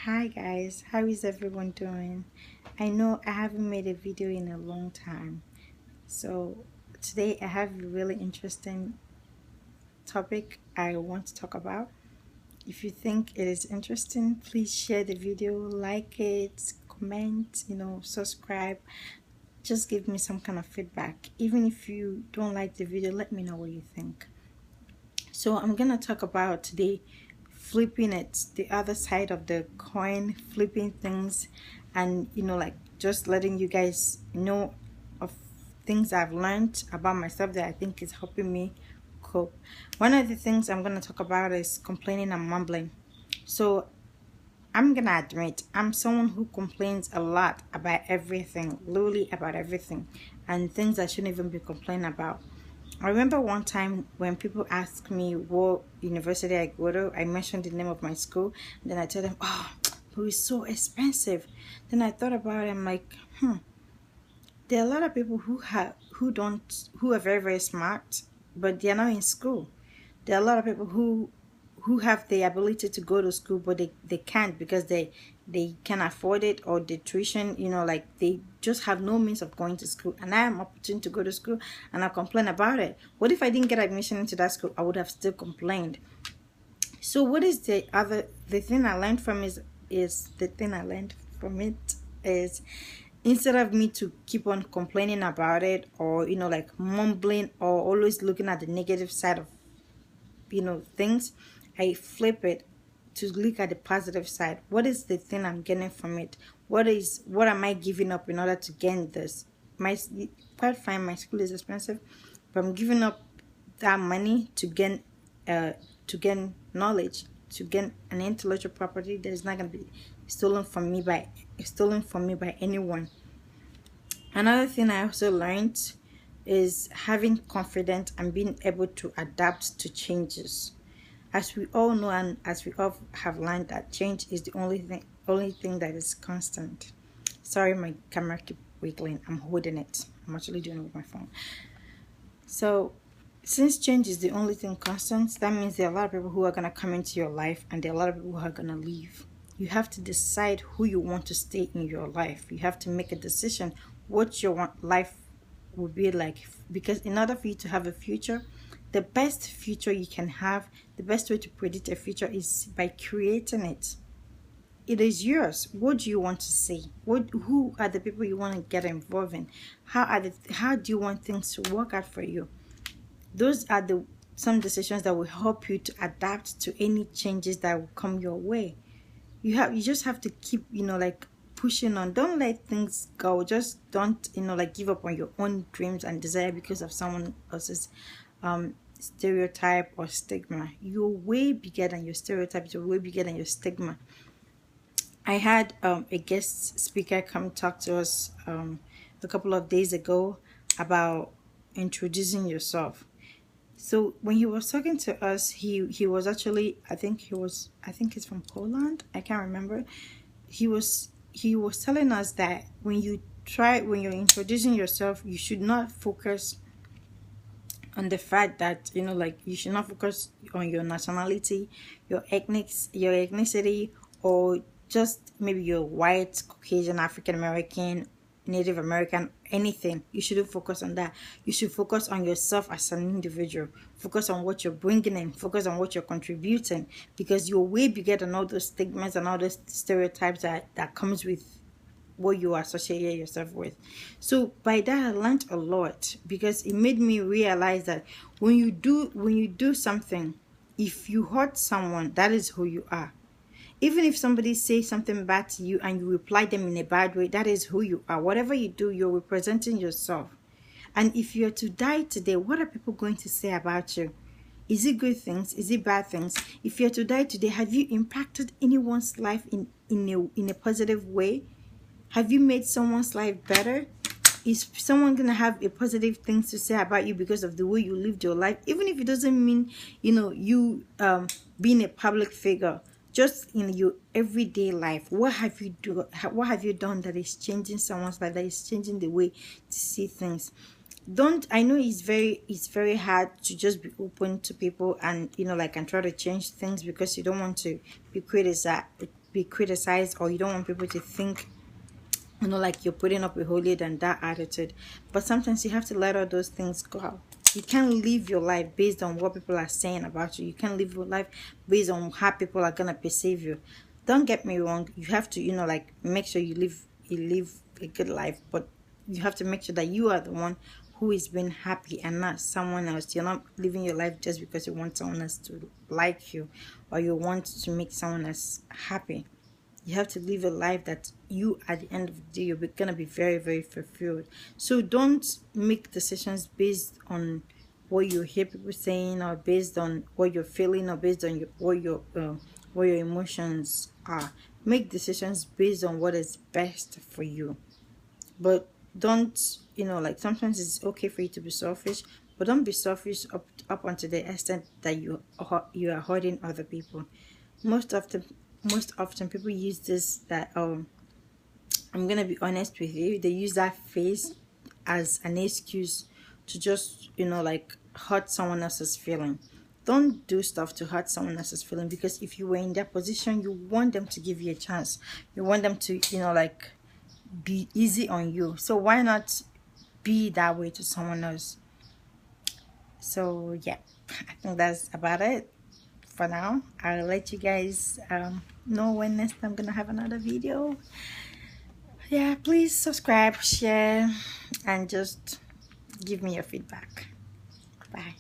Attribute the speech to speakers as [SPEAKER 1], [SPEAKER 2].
[SPEAKER 1] Hi guys, how is everyone doing? I know I haven't made a video in a long time, so today I have a really interesting topic I want to talk about. If you think it is interesting, please share the video, like it, comment, subscribe. Just give me some kind of feedback. Even if you don't like the video, let me know what you think. So I'm gonna talk about today flipping it, the other side of the coin, flipping things, and like just letting you guys know of things I've learned about myself that I think is helping me cope. One of the things I'm gonna talk about is complaining and mumbling. So I'm gonna admit I'm someone who complains a lot about everything, literally about everything, and things I shouldn't even be complaining about. I remember one time when people asked me what university I go to, I mentioned the name of my school, and then I told them, oh, but it's so expensive. Then I thought about it, I'm like, there are a lot of people who are very, very smart, but they're not in school. There are a lot of people who have the ability to go to school, but they can't because they can afford it, or the tuition, like they just have no means of going to school. And I am opportunity to go to school, and I complain about it. What if I didn't get admission into that school? I would have still complained. So what is the thing I learned from is the thing I learned from it is, instead of me to keep on complaining about it, or like mumbling, or always looking at the negative side of things, I flip it to look at the positive side. What is the thing I'm getting from it? What am I giving up in order to gain this? Quite fine, my school is expensive, but I'm giving up that money to gain knowledge, to gain an intellectual property that is not going to be stolen from me by anyone. Another thing I also learned is having confidence and being able to adapt to changes. As we all know, and as we all have learned, that change is the only thing that is constant. Sorry, my camera keep wiggling. I'm holding it. I'm actually doing it with my phone. So since change is the only thing constant, that means there are a lot of people who are going to come into your life, and there are a lot of people who are going to leave. You have to decide who you want to stay in your life. You have to make a decision what your life will be like, because in order for you to have a future, the best future you can have, the best way to predict a future is by creating it. It is yours. What do you want to see? Who are the people you want to get involved in? How do you want things to work out for you? Those are some decisions that will help you to adapt to any changes that will come your way. You just have to keep like pushing on. Don't let things go. Just don't like give up on your own dreams and desire because of someone else's stereotype or stigma. You're way bigger than your stereotype. You're way bigger than your stigma. I had a guest speaker come talk to us a couple of days ago about introducing yourself. So when he was talking to us, he was actually, I think he's from Poland. I can't remember. He was telling us that when you're introducing yourself, you should not focus on the fact that like you should not focus on your nationality, your ethnicity, or just maybe you're white, Caucasian, African American, Native American, anything. You shouldn't focus on that. You should focus on yourself as an individual. Focus on what you're bringing in. Focus on what you're contributing, because you're way bigger than all those stigmas and all those stereotypes that comes with what you associate yourself with. So by that I learned a lot, because it made me realize that when you do something, if you hurt someone, that is who you are. Even if somebody says something bad to you and you reply them in a bad way, that is who you are. Whatever you do, you're representing yourself. And if you're to die today, what are people going to say about you? Is it good things? Is it bad things? If you're to die today, have you impacted anyone's life in a positive way? Have you made someone's life better? Is someone going to have a positive things to say about you because of the way you lived your life? Even if it doesn't mean, you being a public figure, just in your everyday life, what have you done that is changing someone's life, that is changing the way to see things? I know it's very hard to just be open to people and and try to change things, because you don't want to be criticized be criticized, or you don't want people to think, you know, like you're putting up a holier than that attitude. But sometimes you have to let all those things go. You can't live your life based on what people are saying about you. You can't live your life based on how people are gonna perceive you. Don't get me wrong, you have to, you know, like make sure you live a good life, but you have to make sure that you are the one who is being happy and not someone else. You're not living your life just because you want someone else to like you, or you want to make someone else happy. You have to live a life that you, at the end of the day, you're gonna be very, very fulfilled. So don't make decisions based on what you hear people saying, or based on what you're feeling, or based on what your emotions are. Make decisions based on what is best for you. But don't, you know, like sometimes it's okay for you to be selfish, but don't be selfish up until the extent that you are hurting other people. Most often people use this, that I'm gonna be honest with you, they use that phase as an excuse to just, you know, like hurt someone else's feeling. Don't do stuff to hurt someone else's feeling, because if you were in that position, you want them to give you a chance. You want them to, you know, like be easy on you. So why not be that way to someone else? So yeah, I think that's about it for now. I'll let you guys know when next I'm gonna have another video. Yeah, please subscribe, share, and just give me your feedback. Bye.